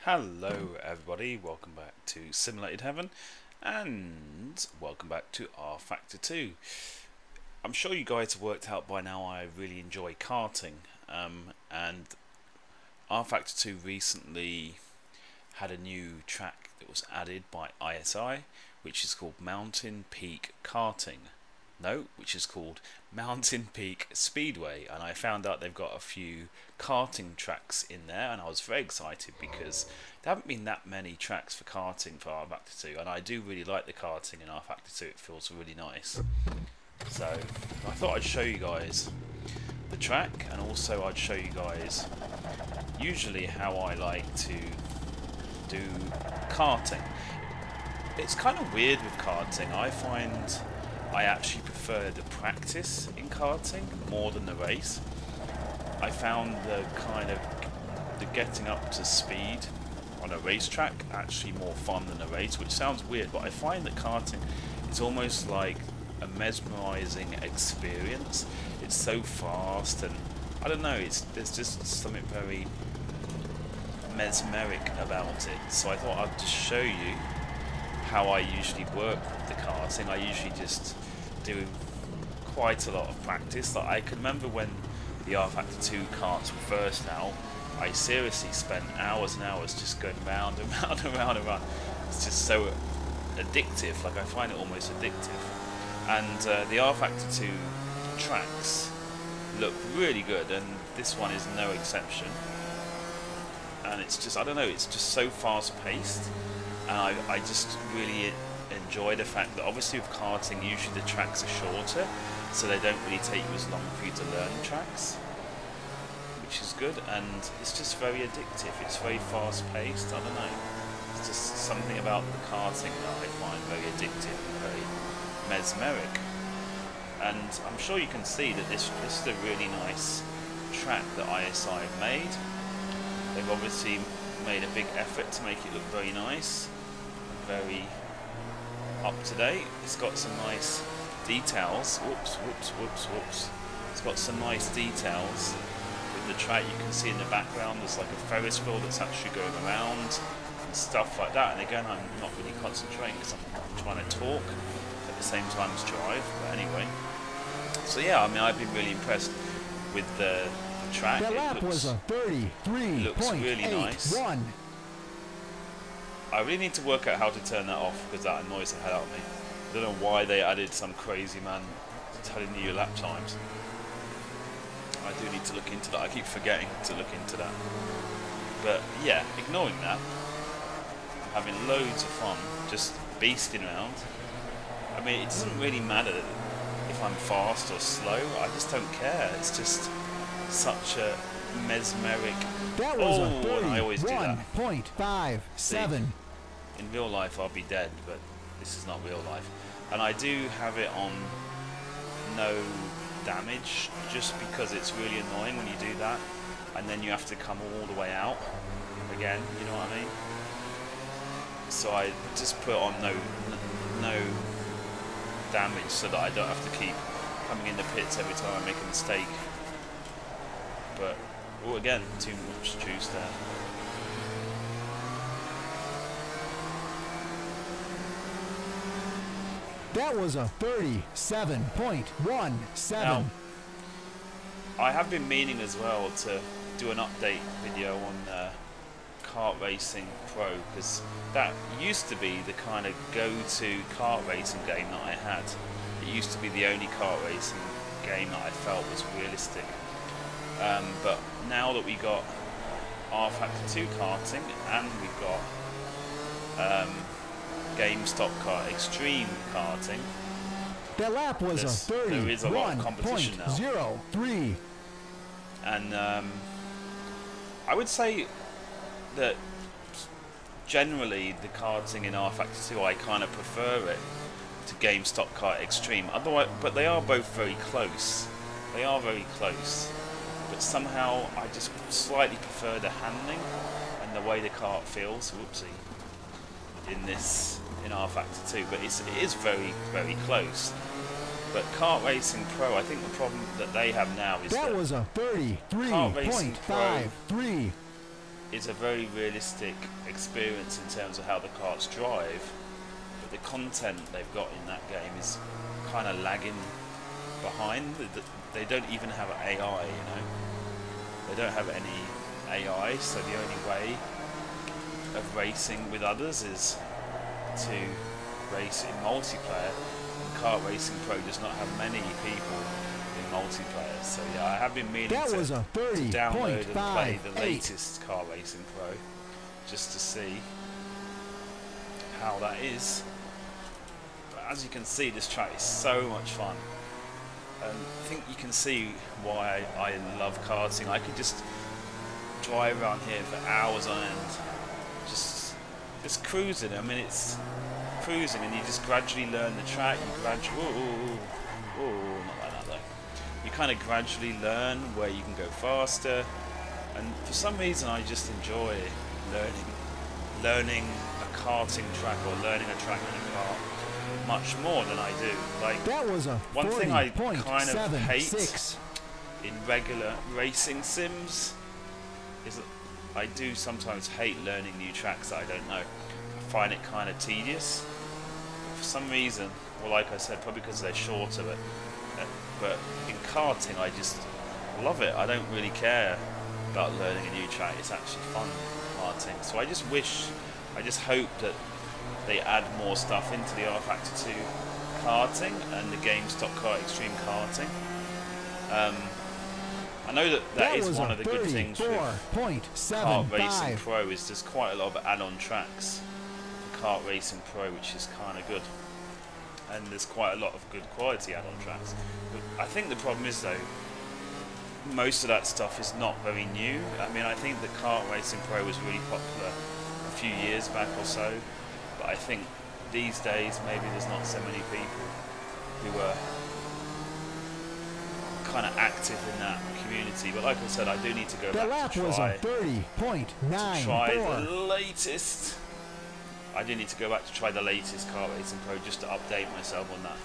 Hello everybody, welcome back to Simulated Heaven and welcome back to rFactor 2. I'm sure you guys have worked out by now I really enjoy karting, and rFactor 2 recently had a new track that was added by ISI, which is called Mountain Peak Karting. No, which is called Mountain Peak Speedway, and I found out they've got a few karting tracks in there, and I was very excited because there haven't been that many tracks for karting for rFactor 2, and I do really like the karting in rFactor 2. It feels really nice. So I thought I'd show you guys the track, and also I'd show you guys usually how I like to do karting. It's kind of weird with karting. I find I actually prefer the practice in karting more than the race. I found the getting up to speed on a racetrack actually more fun than a race, which sounds weird, but I find that karting is almost like a mesmerizing experience. It's so fast, and I don't know, there's just something very mesmeric about it. So I thought I'd just show you how I usually work with the karting. I usually just do quite a lot of practice. Like, I can remember when the rFactor 2 karts were first out, I seriously spent hours and hours just going round and round and round and round. It's just so addictive. Like, I find it almost addictive. And the rFactor 2 tracks look really good, and this one is no exception. And it's just, I don't know, it's just so fast paced. And I just really enjoy the fact that obviously with karting usually the tracks are shorter, so they don't really take you as long for you to learn tracks, which is good, and it's just very addictive. It's very fast paced. I don't know, it's just something about the karting that I find very addictive and very mesmeric. And I'm sure you can see that this is a really nice track that ISI have made. They've obviously made a big effort to make it look very nice, very up to date. It's got some nice details. Whoops. It's got some nice details with the track. You can see in the background there's like a Ferris wheel that's actually going around and stuff like that. And again, I'm not really concentrating because I'm trying to talk at the same time as drive. But anyway, so yeah, I mean, I've been really impressed with the track. The lap was a 33.81. Looks really nice. I really need to work out how to turn that off because that annoys the hell out of me. I don't know why they added some crazy man telling you your lap times. I do need to look into that. I keep forgetting to look into that. But yeah, ignoring that, I'm having loads of fun just beasting around. I mean, it doesn't really matter if I'm fast or slow. I just don't care. It's just such a mesmeric. That was a and I always do that. 31.57. In real life I'll be dead, but this is not real life. And I do have it on no damage just because it's really annoying when you do that and then you have to come all the way out again, you know what I mean? So I just put on no damage so that I don't have to keep coming in the pits every time I make a mistake. But, oh, again, too much juice there. That was a 37.17. Now, I have been meaning as well to do an update video on Kart Racing Pro, because that used to be the kind of go-to kart racing game that I had. It used to be the only kart racing game that I felt was realistic. But now that we got rFactor 2 karting and we've got GameStop Kart Extreme karting, the lap was a 31.03. there is a lot of competition now. And I would say that generally the karting in rFactor 2, I kind of prefer it to GameStop Kart Extreme. Otherwise, but they are both very close. They are very close. But somehow I just slightly prefer the handling and the way the kart feels, whoopsie, in rFactor 2. But it is very, very close. But Kart Racing Pro, I think the problem that they have now is that was a 33.53. is a very realistic experience in terms of how the karts drive, but the content they've got in that game is kind of lagging behind. They don't even have AI, you know. They don't have any AI, so the only way of racing with others is to race in multiplayer, and Kart Racing Pro does not have many people in multiplayer. So yeah, I have been meaning to download and play the latest Kart Racing Pro just to see how that is. But as you can see, this track is so much fun. I think you can see why I love karting. I could just drive around here for hours on end, just cruising. I mean, it's cruising, and you just gradually learn the track. You gradually, not like that though. You kind of gradually learn where you can go faster, and for some reason, I just enjoy learning a karting track or learning a track in a car much more than I do. Like, that was a one thing I kind of hate 6. in regular racing sims is that I do sometimes hate learning new tracks that I don't know. I find it kind of tedious. For some reason, well, like I said, probably because they're shorter, but in karting I just love it. I don't really care about learning a new track. It's actually fun karting. So I just hope that they add more stuff into the rFactor 2 karting and the GameStop Kart Extreme karting. I know that is one of the good things with Kart Racing Pro is there's quite a lot of add-on tracks for Kart Racing Pro, which is kind of good. And there's quite a lot of good quality add-on tracks. But I think the problem is though, most of that stuff is not very new. I mean, I think that Kart Racing Pro was really popular a few years back or so. But I think these days maybe there's not so many people who are kind of active in that community. But like I said, I do need to go back to try the latest. I do need to go back to try the latest Kart Racing Pro just to update myself on that.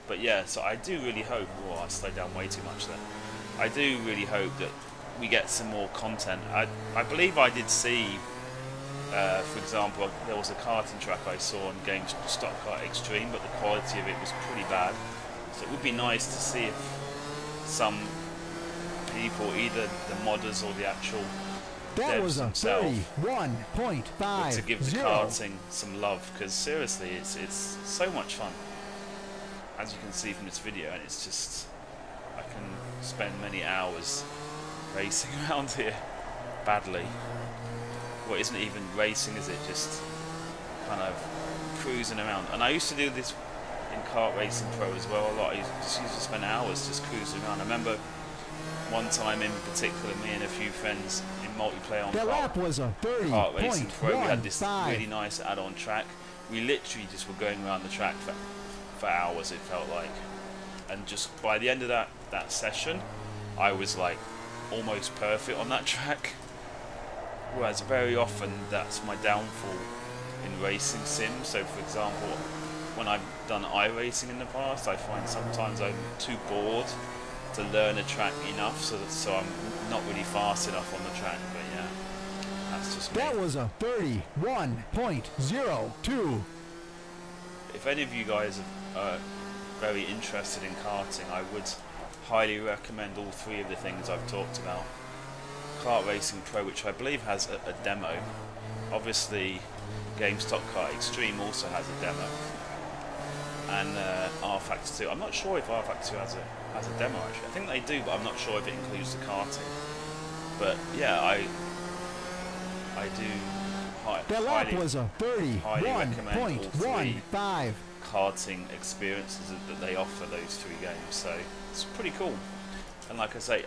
But yeah, so I do really hope. Oh, I slowed down way too much there. I do really hope that we get some more content. I believe I did see. For example, there was a karting track I saw on GameStop Kart Extreme, but the quality of it was pretty bad. So it would be nice to see if some people, either the modders or the actual devs themselves, to give the karting some love, because seriously, it's so much fun. As you can see from this video, and it's just, I can spend many hours racing around here badly. Well, isn't even racing, is it? Just kind of cruising around. And I used to do this in Kart Racing Pro as well a lot. I just used to spend hours just cruising around. I remember one time in particular, me and a few friends in multiplayer on Kart Racing Pro, we had this really nice add-on track. We literally just were going around the track for hours, it felt like. And just by the end of that session, I was like almost perfect on that track. Whereas very often that's my downfall in racing sims. So for example, when I've done iRacing in the past, I find sometimes I'm too bored to learn a track enough, so I'm not really fast enough on the track. But yeah, that's just me. That was a 31.02. If any of you guys are very interested in karting, I would highly recommend all three of the things I've talked about. Kart Racing Pro, which I believe has a demo. Obviously, GameStop Kart Extreme also has a demo, and rFactor 2. I'm not sure if rFactor 2 has a demo actually. I think they do, but I'm not sure if it includes the karting. But yeah, I do highly recommend all three karting experiences that they offer, those three games. So it's pretty cool. And like I say, I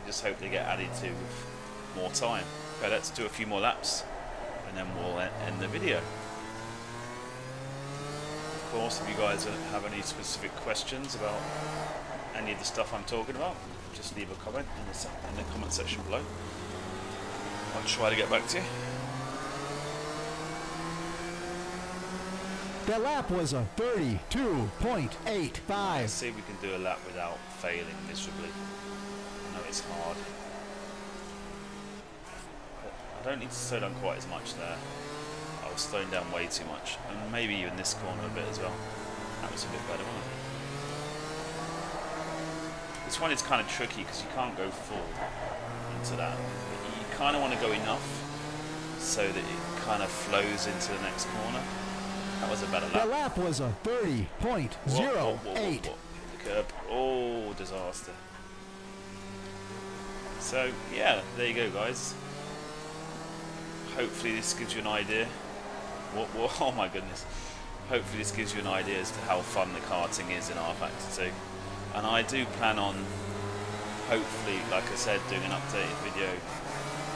just hope they get added to with more time. Okay, let's do a few more laps and then we'll end the video. Of course, if you guys have any specific questions about any of the stuff I'm talking about, just leave a comment in the comment section below. I'll try to get back to you. The lap was a 32.85. Let's see if we can do a lap without failing miserably. I know it's hard. I don't need to slow down quite as much there. I was slowing down way too much. And maybe even this corner a bit as well. That was a bit better, wasn't it? This one is kind of tricky because you can't go full into that. But you kind of want to go enough so that it kind of flows into the next corner. That was a better lap. The lap was a 30.08. The curb. Oh, disaster. So, yeah, there you go, guys. Hopefully this gives you an idea. Oh my goodness. Hopefully this gives you an idea as to how fun the karting is in rFactor 2. And I do plan on, hopefully, like I said, doing an updated video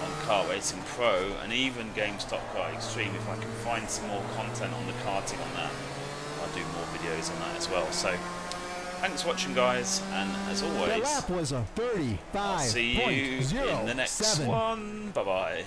on Kart Racing Pro and even GameStop Kart Extreme. If I can find some more content on the karting on that, I'll do more videos on that as well. So, thanks for watching, guys, and as always, The lap was a 35. I'll see you in the next one. Bye-bye.